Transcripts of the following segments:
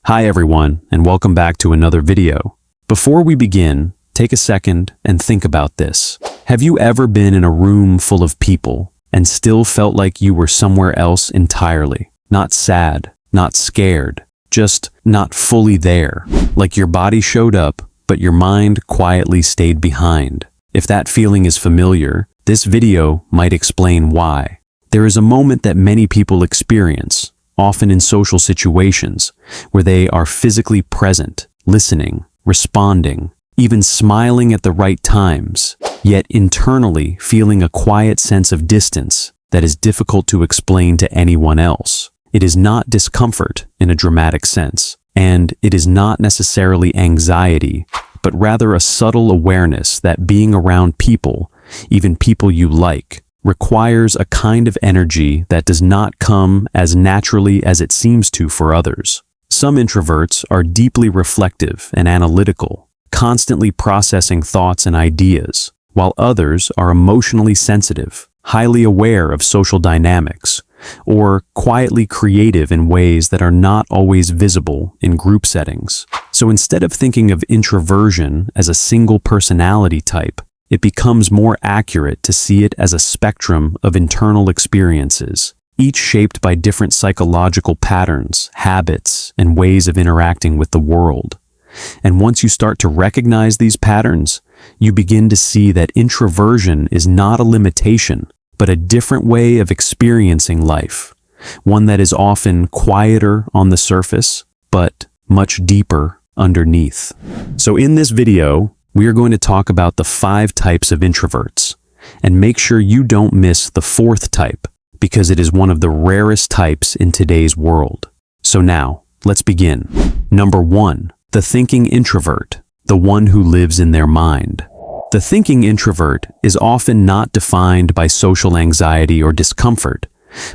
Hi everyone, and welcome back to another video. Before we begin, take a second and think about this. Have you ever been in a room full of people and still felt like you were somewhere else entirely? Not sad, not scared, just not fully there. Like your body showed up, but your mind quietly stayed behind. If that feeling is familiar, this video might explain why. There is a moment that many people experience, often in social situations, where they are physically present, listening, responding, even smiling at the right times, yet internally feeling a quiet sense of distance that is difficult to explain to anyone else. It is not discomfort in a dramatic sense, and it is not necessarily anxiety, but rather a subtle awareness that being around people, even people you like, requires a kind of energy that does not come as naturally as it seems to for others. Some introverts are deeply reflective and analytical, constantly processing thoughts and ideas, while others are emotionally sensitive, highly aware of social dynamics, or quietly creative in ways that are not always visible in group settings. So instead of thinking of introversion as a single personality type, it becomes more accurate to see it as a spectrum of internal experiences, each shaped by different psychological patterns, habits, and ways of interacting with the world. And once you start to recognize these patterns, you begin to see that introversion is not a limitation, but a different way of experiencing life, one that is often quieter on the surface, but much deeper underneath. So in this video, we are going to talk about the 5 types of introverts, and make sure you don't miss the 4th type, because it is one of the rarest types in today's world. So now, let's begin. Number 1, the thinking introvert, the one who lives in their mind. The thinking introvert is often not defined by social anxiety or discomfort,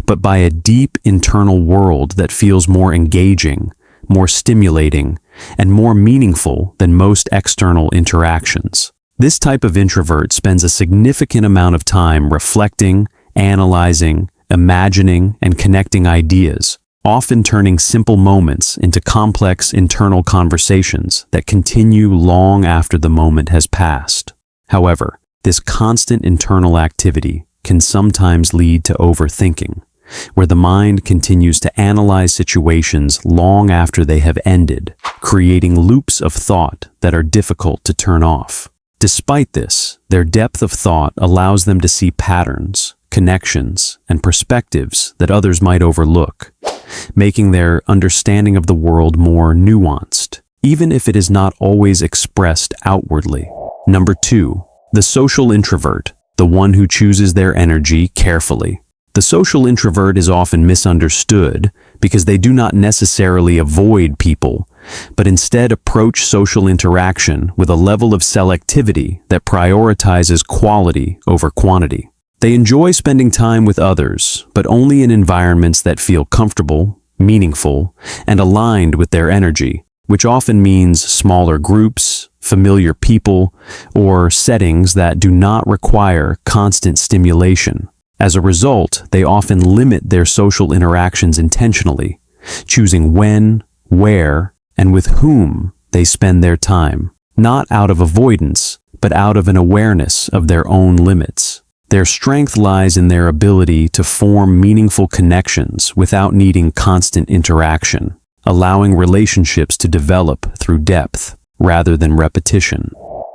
but by a deep internal world that feels more engaging, more stimulating, and more meaningful than most external interactions. This type of introvert spends a significant amount of time reflecting, analyzing, imagining, and connecting ideas, often turning simple moments into complex internal conversations that continue long after the moment has passed. However, this constant internal activity can sometimes lead to overthinking, where the mind continues to analyze situations long after they have ended, creating loops of thought that are difficult to turn off. Despite this, their depth of thought allows them to see patterns, connections, and perspectives that others might overlook, making their understanding of the world more nuanced, even if it is not always expressed outwardly. Number 2, the social introvert, the one who chooses their energy carefully. The social introvert is often misunderstood because they do not necessarily avoid people, but instead approach social interaction with a level of selectivity that prioritizes quality over quantity. They enjoy spending time with others, but only in environments that feel comfortable, meaningful, and aligned with their energy, which often means smaller groups, familiar people, or settings that do not require constant stimulation. As a result, they often limit their social interactions intentionally, choosing when, where, and with whom they spend their time, not out of avoidance, but out of an awareness of their own limits. Their strength lies in their ability to form meaningful connections without needing constant interaction, allowing relationships to develop through depth rather than repetition.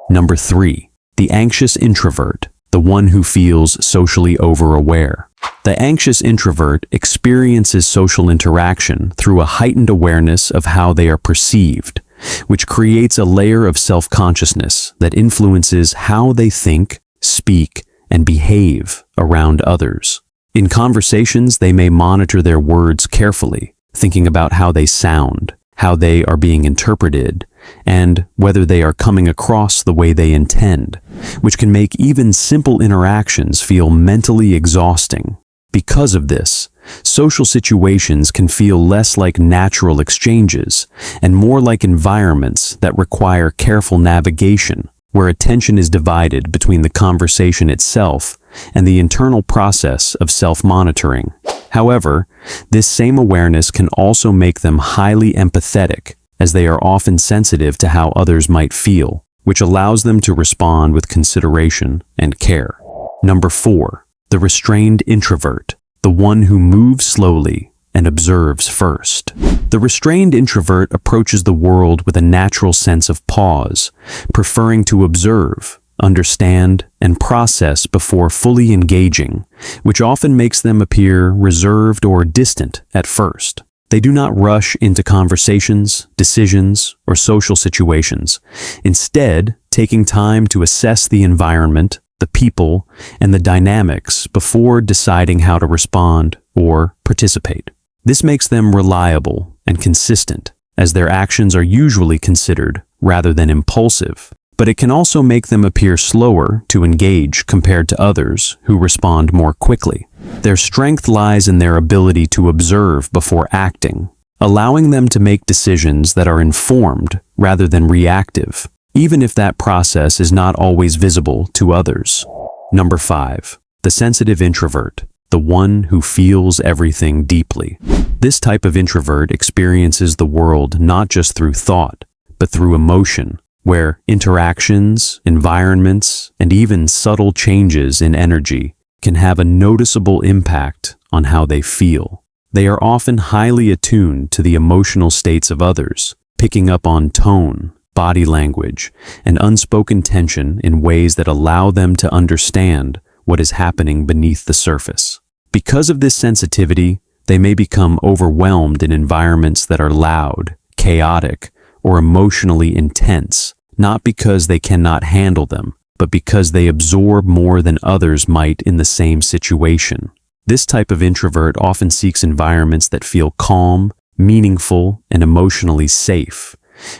Number 3, the anxious introvert, the one who feels socially overaware. The anxious introvert experiences social interaction through a heightened awareness of how they are perceived, which creates a layer of self-consciousness that influences how they think, speak, and behave around others. In conversations, they may monitor their words carefully, thinking about how they sound, how they are being interpreted, and whether they are coming across the way they intend, which can make even simple interactions feel mentally exhausting. Because of this, social situations can feel less like natural exchanges and more like environments that require careful navigation, where attention is divided between the conversation itself and the internal process of self-monitoring. However, this same awareness can also make them highly empathetic, as they are often sensitive to how others might feel, which allows them to respond with consideration and care. Number 4, the restrained introvert, the one who moves slowly and observes first. The restrained introvert approaches the world with a natural sense of pause, preferring to observe, understand, and process before fully engaging, which often makes them appear reserved or distant at first. They do not rush into conversations, decisions, or social situations, instead taking time to assess the environment, the people, and the dynamics before deciding how to respond or participate. This makes them reliable and consistent, as their actions are usually considered rather than impulsive, but it can also make them appear slower to engage compared to others who respond more quickly. Their strength lies in their ability to observe before acting, allowing them to make decisions that are informed rather than reactive, even if that process is not always visible to others. Number 5, the sensitive introvert, the one who feels everything deeply. This type of introvert experiences the world not just through thought, but through emotion, where interactions, environments, and even subtle changes in energy can have a noticeable impact on how they feel. They are often highly attuned to the emotional states of others, picking up on tone, body language, and unspoken tension in ways that allow them to understand what is happening beneath the surface. Because of this sensitivity, they may become overwhelmed in environments that are loud, chaotic, or emotionally intense, not because they cannot handle them, but because they absorb more than others might in the same situation. This type of introvert often seeks environments that feel calm, meaningful, and emotionally safe,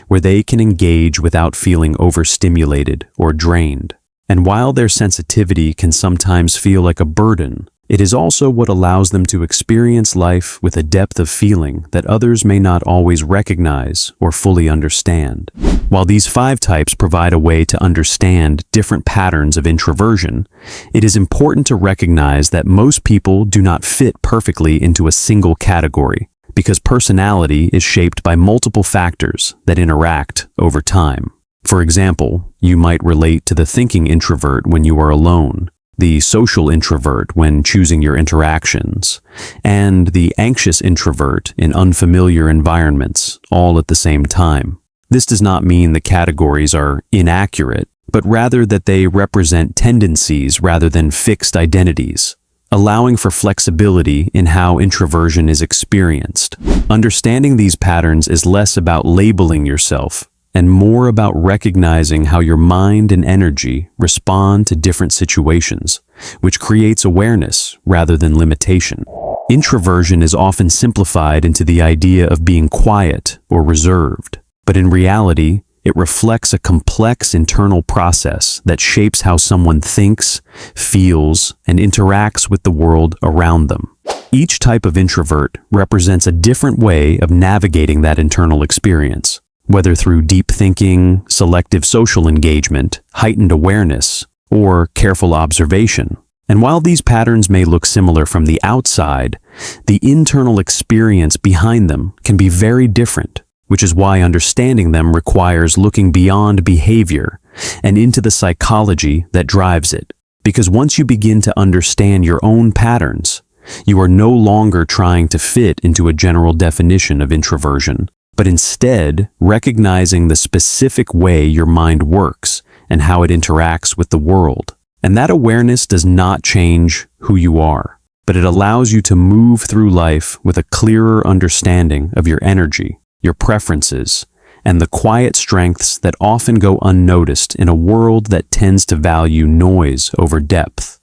where they can engage without feeling overstimulated or drained. And while their sensitivity can sometimes feel like a burden, it is also what allows them to experience life with a depth of feeling that others may not always recognize or fully understand. While these 5 types provide a way to understand different patterns of introversion, it is important to recognize that most people do not fit perfectly into a single category, because personality is shaped by multiple factors that interact over time. For example, you might relate to the thinking introvert when you are alone, the social introvert when choosing your interactions, and the anxious introvert in unfamiliar environments, all at the same time. This does not mean the categories are inaccurate, but rather that they represent tendencies rather than fixed identities, allowing for flexibility in how introversion is experienced. Understanding these patterns is less about labeling yourself and more about recognizing how your mind and energy respond to different situations, which creates awareness rather than limitation. Introversion is often simplified into the idea of being quiet or reserved, but in reality, it reflects a complex internal process that shapes how someone thinks, feels, and interacts with the world around them. Each type of introvert represents a different way of navigating that internal experience, whether through deep thinking, selective social engagement, heightened awareness, or careful observation. And while these patterns may look similar from the outside, the internal experience behind them can be very different, which is why understanding them requires looking beyond behavior and into the psychology that drives it. Because once you begin to understand your own patterns, you are no longer trying to fit into a general definition of introversion, but instead recognizing the specific way your mind works and how it interacts with the world. And that awareness does not change who you are, but it allows you to move through life with a clearer understanding of your energy, your preferences, and the quiet strengths that often go unnoticed in a world that tends to value noise over depth.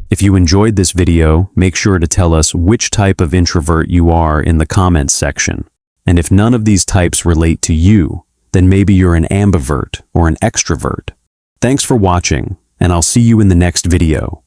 If you enjoyed this video, make sure to tell us which type of introvert you are in the comments section. And if none of these types relate to you, then maybe you're an ambivert or an extrovert. Thanks for watching, and I'll see you in the next video.